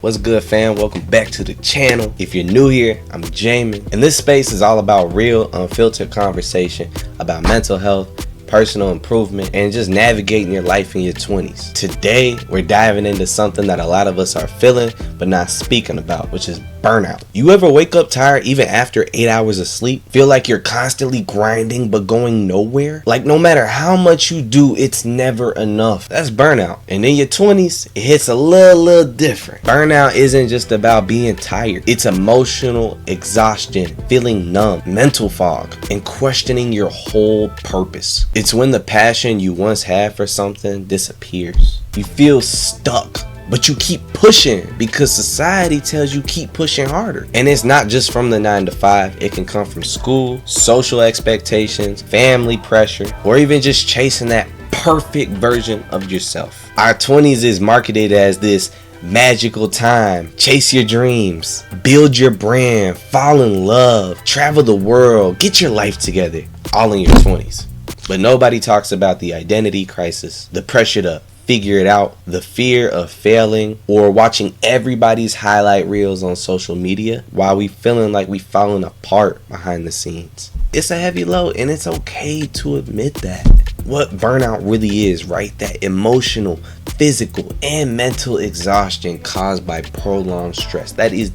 What's good, fam? Welcome back to the channel. If you're new here, I'm Jamin, and this space is all about real, unfiltered conversation about mental health, personal improvement, and just navigating your life in your 20s. Today, we're diving into something that a lot of us are feeling but not speaking about, which is burnout. You ever wake up tired even after 8 hours of sleep? Feel like you're constantly grinding but going nowhere? Like no matter how much you do, it's never enough. That's burnout. And in your 20s, it hits a little different. Burnout isn't just about being tired. It's emotional exhaustion, feeling numb, mental fog, and questioning your whole purpose. It's when the passion you once had for something disappears. You feel stuck, but you keep pushing because society tells you keep pushing harder. And it's not just from the 9 to 5. It can come from school, social expectations, family pressure, or even just chasing that perfect version of yourself. Our 20s is marketed as this magical time. Chase your dreams, build your brand, fall in love, travel the world, get your life together, all in your 20s. But nobody talks about the identity crisis, the pressure to figure it out, the fear of failing, or watching everybody's highlight reels on social media while we feeling like we falling apart behind the scenes. It's a heavy load, and it's okay to admit that. What burnout really is, right? That emotional, physical, and mental exhaustion caused by prolonged stress. That is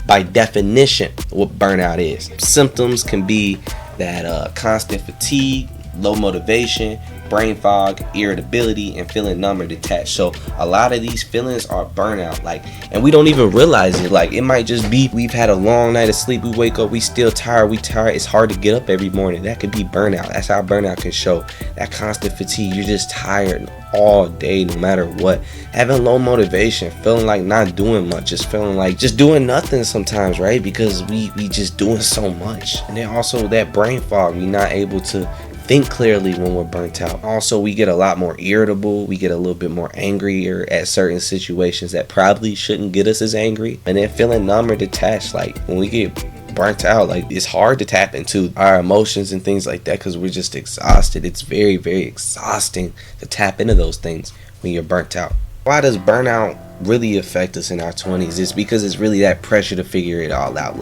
by definition, what burnout is. Symptoms can be that constant fatigue, low motivation, brain fog, irritability, and feeling numb or detached. So a lot of these feelings are burnout, and we don't even realize it. It might just be we've had a long night of sleep, we wake up, we still tired, it's hard to get up every morning. That could be burnout. That's how burnout can show. That constant fatigue, you're just tired all day no matter what. Having low motivation, feeling like not doing much, just feeling like just doing nothing sometimes, right? Because we just doing so much. And then also that brain fog, we not able to think clearly when we're burnt out. Also, we get a lot more irritable. We get a little bit more angrier at certain situations that probably shouldn't get us as angry. And then feeling numb or detached. When we get burnt out, it's hard to tap into our emotions and things like that because we're just exhausted. It's very, very exhausting to tap into those things when you're burnt out. Why does burnout really affect us in our 20s? It's because it's really that pressure to figure it all out.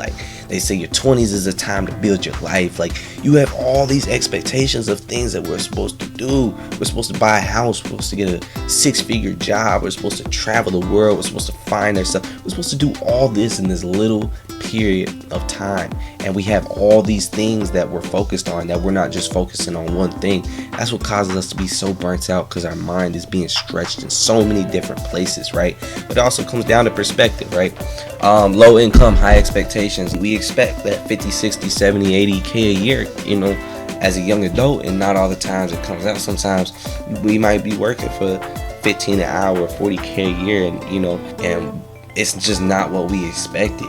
They say your 20s is a time to build your life. You have all these expectations of things that we're supposed to do. We're supposed to buy a house. We're supposed to get a 6-figure job. We're supposed to travel the world. We're supposed to find ourselves. We're supposed to do all this in this little period of time. And we have all these things that we're focused on, that we're not just focusing on one thing. That's what causes us to be so burnt out, because our mind is being stretched in so many different places, right? But it also comes down to perspective, right? Low income, high expectations. We expect that 50, 60, 70, 80K a year, as a young adult, and not all the times it comes out. Sometimes we might be working for 15 an hour, 40K a year, and it's just not what we expected.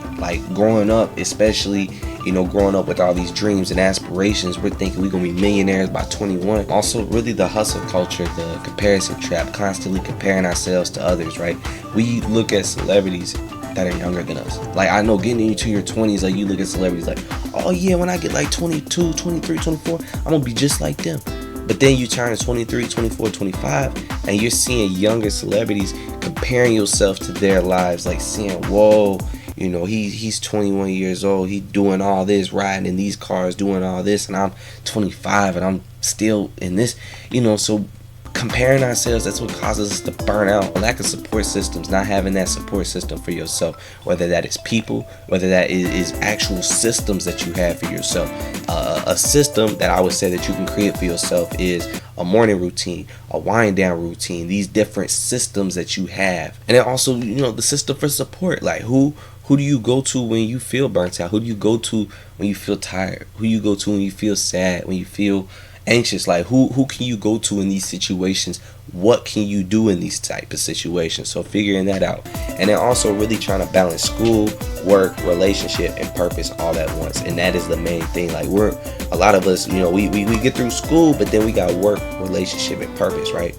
Growing up, especially, growing up with all these dreams and aspirations, we're thinking we're gonna be millionaires by 21. Also, really the hustle culture, the comparison trap, constantly comparing ourselves to others, right? We look at celebrities that are younger than us. I know getting into your 20s, you look at celebrities oh yeah, when I get 22, 23, 24, I'm gonna be just like them. But then you turn to 23, 24, 25, and you're seeing younger celebrities, comparing yourself to their lives, seeing, whoa, he's 21 years old, he doing all this, riding in these cars, doing all this, and I'm 25 and I'm still in this, so comparing ourselves, that's what causes us to burn out. A lack of support systems, not having that support system for yourself, whether that is people, whether that is actual systems that you have for yourself. A system that I would say that you can create for yourself is a morning routine, a wind down routine, these different systems that you have. And then also, the system for support, who do you go to when you feel burnt out? Who do you go to when you feel tired? Who do you go to when you feel sad, when you feel anxious? Who can you go to in these situations? What can you do in these type of situations? So figuring that out, and then also really trying to balance school, work, relationship, and purpose all at once. And that is the main thing. We're a lot of us, we get through school, but then we got work, relationship, and purpose, right?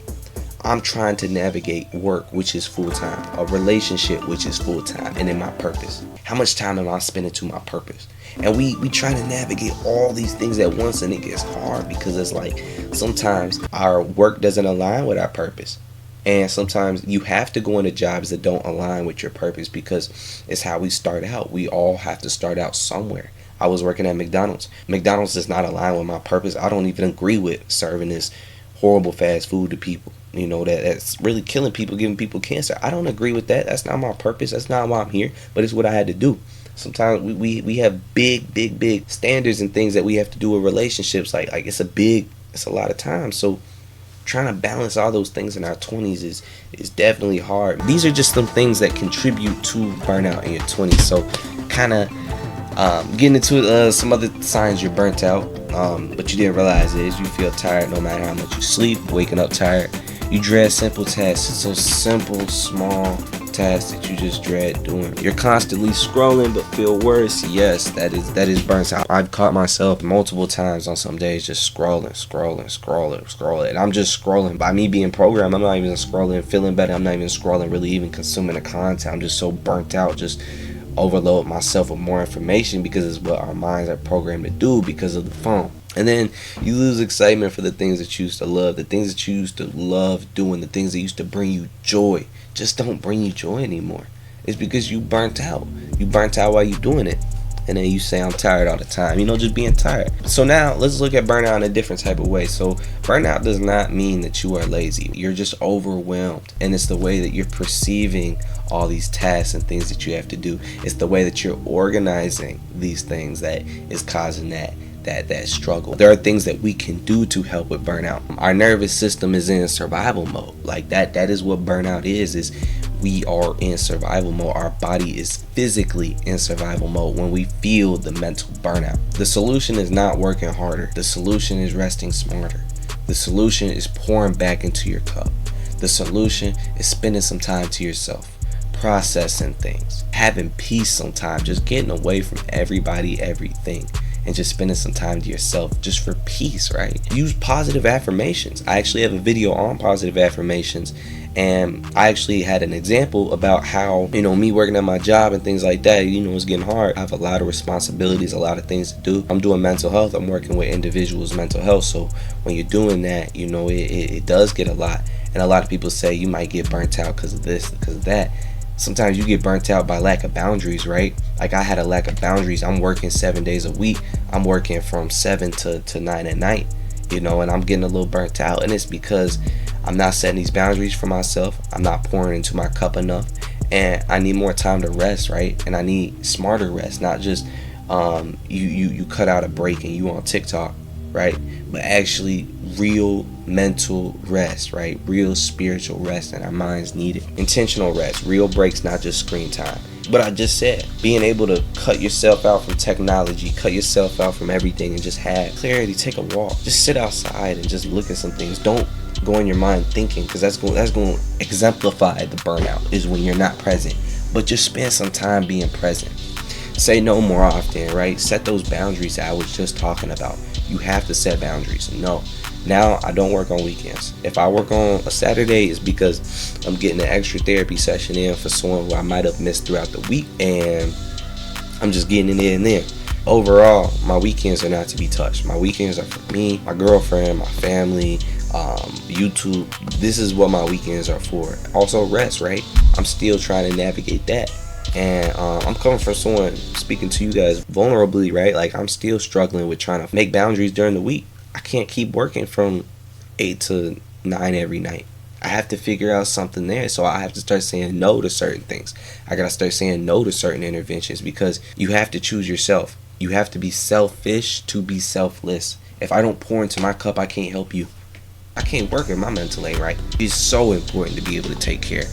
I'm trying to navigate work, which is full-time, a relationship, which is full-time, and then my purpose. How much time am I spending to my purpose? And we try to navigate all these things at once, and it gets hard because it's sometimes our work doesn't align with our purpose. And sometimes you have to go into jobs that don't align with your purpose, because it's how we start out. We all have to start out somewhere. I was working at McDonald's. McDonald's does not align with my purpose. I don't even agree with serving this horrible fast food to people. That's really killing people, giving people cancer. I don't agree with that. That's not my purpose. That's not why I'm here. But it's what I had to do. Sometimes we have big standards and things that we have to do with relationships. Like it's a lot of time. So trying to balance all those things in our 20s is definitely hard. These are just some things that contribute to burnout in your 20s. So kind of getting into some other signs you're burnt out, but you didn't realize it, is you feel tired no matter how much you sleep, waking up tired. You dread simple tasks. It's those simple, small tasks that you just dread doing. You're constantly scrolling but feel worse. Yes, that is burnt out. I've caught myself multiple times on some days just scrolling. And I'm just scrolling. By me being programmed, I'm not even scrolling feeling better. I'm not even scrolling really even consuming the content. I'm just so burnt out, just overload myself with more information, because it's what our minds are programmed to do because of the phone. And then you lose excitement for the things that you used to love, the things that you used to love doing, the things that used to bring you joy just don't bring you joy anymore. It's because you burnt out. You burnt out while you're doing it. And then you say, I'm tired all the time. Just being tired. So now let's look at burnout in a different type of way. So burnout does not mean that you are lazy. You're just overwhelmed. And it's the way that you're perceiving all these tasks and things that you have to do. It's the way that you're organizing these things that is causing that struggle. There are things that we can do to help with burnout. Our nervous system is in survival mode. Like that is what burnout is we are in survival mode. Our body is physically in survival mode when we feel the mental burnout. The solution is not working harder. The solution is resting smarter. The solution is pouring back into your cup. The solution is spending some time to yourself, processing things, having peace sometimes, just getting away from everybody, everything, and just spending some time to yourself just for peace, right? Use positive affirmations. I actually have a video on positive affirmations, and I actually had an example about how, me working at my job and things like that, it's getting hard. I have a lot of responsibilities, a lot of things to do. I'm doing mental health. I'm working with individuals' mental health. So when you're doing that, it does get a lot. And a lot of people say you might get burnt out because of this, because of that. Sometimes you get burnt out by lack of boundaries, right? Like I had a lack of boundaries. I'm working 7 days a week. I'm working from 7 to 9 at night, and I'm getting a little burnt out. And it's because I'm not setting these boundaries for myself. I'm not pouring into my cup enough. And I need more time to rest, right? And I need smarter rest, not just you cut out a break and you on TikTok, right? But actually real mental rest, right? Real spiritual rest, and our minds need it. Intentional rest, real breaks, not just screen time. But I just said, being able to cut yourself out from technology, cut yourself out from everything, and just have clarity. Take a walk, just sit outside and just look at some things. Don't go in your mind thinking, because that's going to exemplify the burnout, is when you're not present. But just spend some time being present. Say no more often, right? Set those boundaries I was just talking about. You have to set boundaries. No. Now I don't work on weekends. If I work on a Saturday, it's because I'm getting an extra therapy session in for someone who I might have missed throughout the week, and I'm just getting it in there. Overall, my weekends are not to be touched. My weekends are for me, my girlfriend, my family, YouTube. This is what my weekends are for. Also rest, right? I'm still trying to navigate that. And I'm coming from someone speaking to you guys vulnerably, right? Like I'm still struggling with trying to make boundaries during the week. I can't keep working from 8 to 9 every night. I have to figure out something there. So I have to start saying no to certain things. I got to start saying no to certain interventions, because you have to choose yourself. You have to be selfish to be selfless. If I don't pour into my cup, I can't help you. I can't work if my mental ain't right. It's so important to be able to take care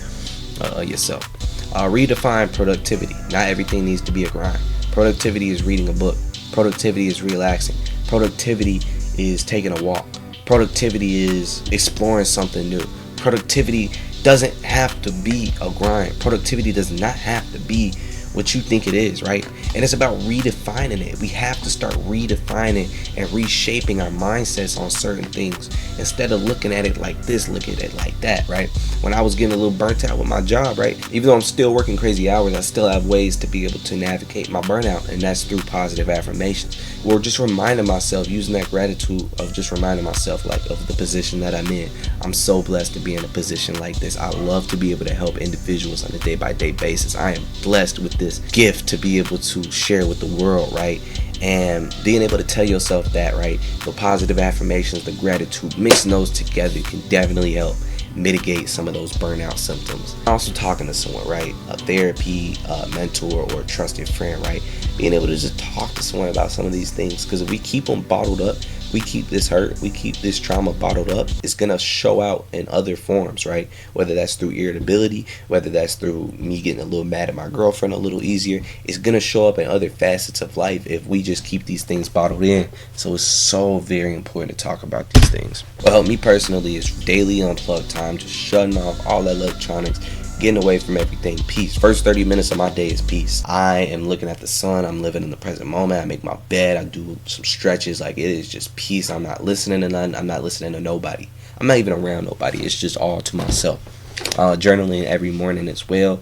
of yourself. Redefine productivity. Not everything needs to be a grind. Productivity is reading a book. Productivity is relaxing. Productivity is taking a walk. Productivity is exploring something new. Productivity doesn't have to be a grind. Productivity does not have to be what you think it is, right? And it's about redefining it. We have to start redefining and reshaping our mindsets on certain things. Instead of looking at it like this, look at it like that, right? When I was getting a little burnt out with my job, right, even though I'm still working crazy hours, I still have ways to be able to navigate my burnout, and that's through positive affirmations, or just reminding myself, using that gratitude of just reminding myself, like, of the position that I'm in. I'm so blessed to be in a position like this. I love to be able to help individuals on a day-by-day basis. I am blessed with this gift to be able to share with the world, right? And being able to tell yourself that, right, the positive affirmations, the gratitude, mixing those together can definitely help mitigate some of those burnout symptoms. Also talking to someone, right, a therapy, mentor, or a trusted friend, right, being able to just talk to someone about some of these things, because if we keep them bottled up, we keep this hurt, we keep this trauma bottled up, it's gonna show out in other forms, right? Whether that's through irritability, whether that's through me getting a little mad at my girlfriend a little easier, it's gonna show up in other facets of life if we just keep these things bottled in. So it's so very important to talk about these things. Well, me personally, it's daily unplug time, just shutting off all electronics, getting away from everything. Peace. First 30 minutes of my day is peace. I am looking at the sun. I'm living in the present moment. I make my bed. I do some stretches. Like, it is just peace. I'm not listening to none. I'm not listening to nobody. I'm not even around nobody. It's just all to myself. Journaling every morning as well.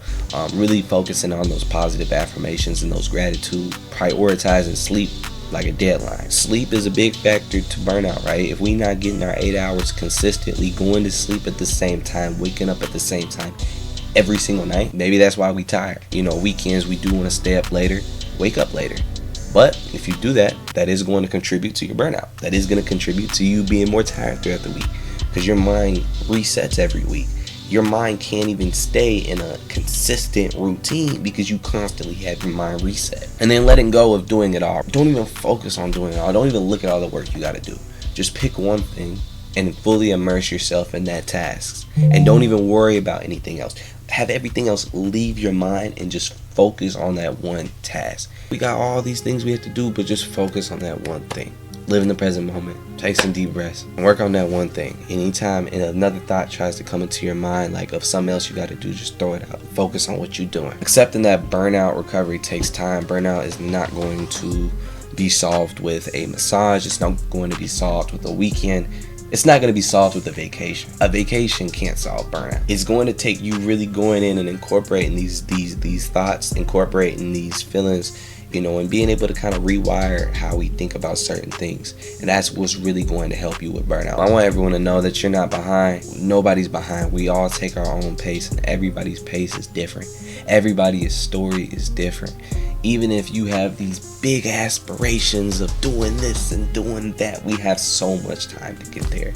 Really focusing on those positive affirmations and those gratitude. Prioritizing sleep like a deadline. Sleep is a big factor to burnout, right? If we not getting our 8 hours consistently, going to sleep at the same time, waking up at the same time, every single night, maybe that's why we tired. Weekends we do want to stay up later, wake up later. But if you do that, that is going to contribute to your burnout. That is going to contribute to you being more tired throughout the week, because your mind resets every week. Your mind can't even stay in a consistent routine because you constantly have your mind reset. And then letting go of doing it all. Don't even focus on doing it all. Don't even look at all the work you got to do. Just pick one thing and fully immerse yourself in that task. And don't even worry about anything else. Have everything else leave your mind and just focus on that one task. We got all these things we have to do, but just focus on that one thing. Live in the present moment. Take some deep breaths and work on that one thing. Anytime another thought tries to come into your mind, like of something else you got to do, just throw it out. Focus on what you're doing. Accepting that burnout recovery takes time. Burnout is not going to be solved with a massage. It's not going to be solved with a weekend. It's not going to be solved with a vacation. A vacation can't solve burnout. It's going to take you really going in and incorporating these thoughts, incorporating these feelings, and being able to kind of rewire how we think about certain things. And that's what's really going to help you with burnout. I want everyone to know that you're not behind. Nobody's behind. We all take our own pace, and everybody's pace is different. Everybody's story is different. Even if you have these big aspirations of doing this and doing that, we have so much time to get there.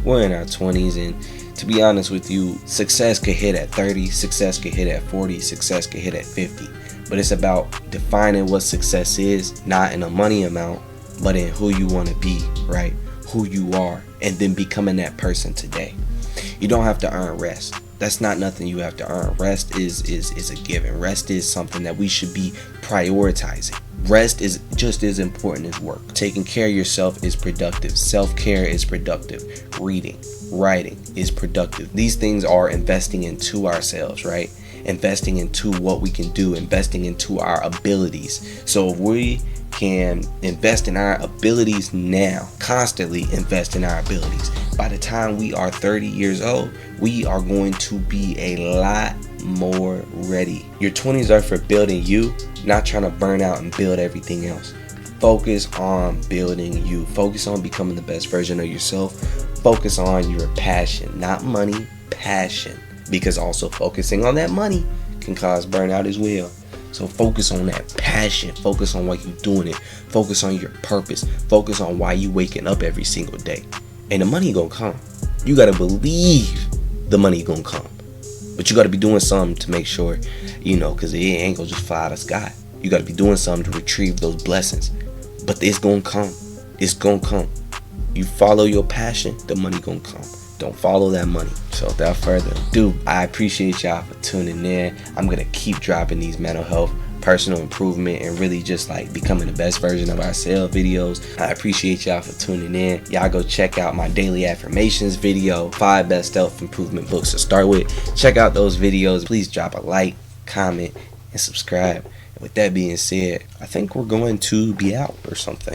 We're in our 20s, and to be honest with you, success could hit at 30, success could hit at 40, success could hit at 50. But it's about defining what success is, not in a money amount, but in who you want to be, right? Who you are, and then becoming that person today. You don't have to earn rest. That's not nothing you have to earn. Rest is a given. Rest is something that we should be prioritizing. Rest is just as important as work. Taking care of yourself is productive. Self-care is productive. Reading, writing is productive. These things are investing into ourselves, right? Investing into what we can do, investing into our abilities. So if we can invest in our abilities now, constantly invest in our abilities, by the time we are 30 years old, we are going to be a lot more ready. Your 20s are for building you, not trying to burn out and build everything else. Focus on building you. Focus on becoming the best version of yourself. Focus on your passion, not money, passion. Because also focusing on that money can cause burnout as well. So focus on that passion. Focus on why you're doing it. Focus on your purpose. Focus on why you waking up every single day. And the money gonna come. You gotta believe the money gonna come. But you gotta be doing something to make sure, because it ain't gonna just fly out of the sky. You gotta be doing something to retrieve those blessings. But it's gonna come. It's gonna come. You follow your passion, the money gonna come. Don't follow that money. So without further ado, I appreciate y'all for tuning in. I'm going to keep dropping these mental health, personal improvement, and really just like becoming the best version of ourselves videos. I appreciate y'all for tuning in. Y'all go check out my daily affirmations video, 5 best self improvement books to start with. Check out those videos. Please drop a like, comment, and subscribe. And with that being said, I think we're going to be out or something.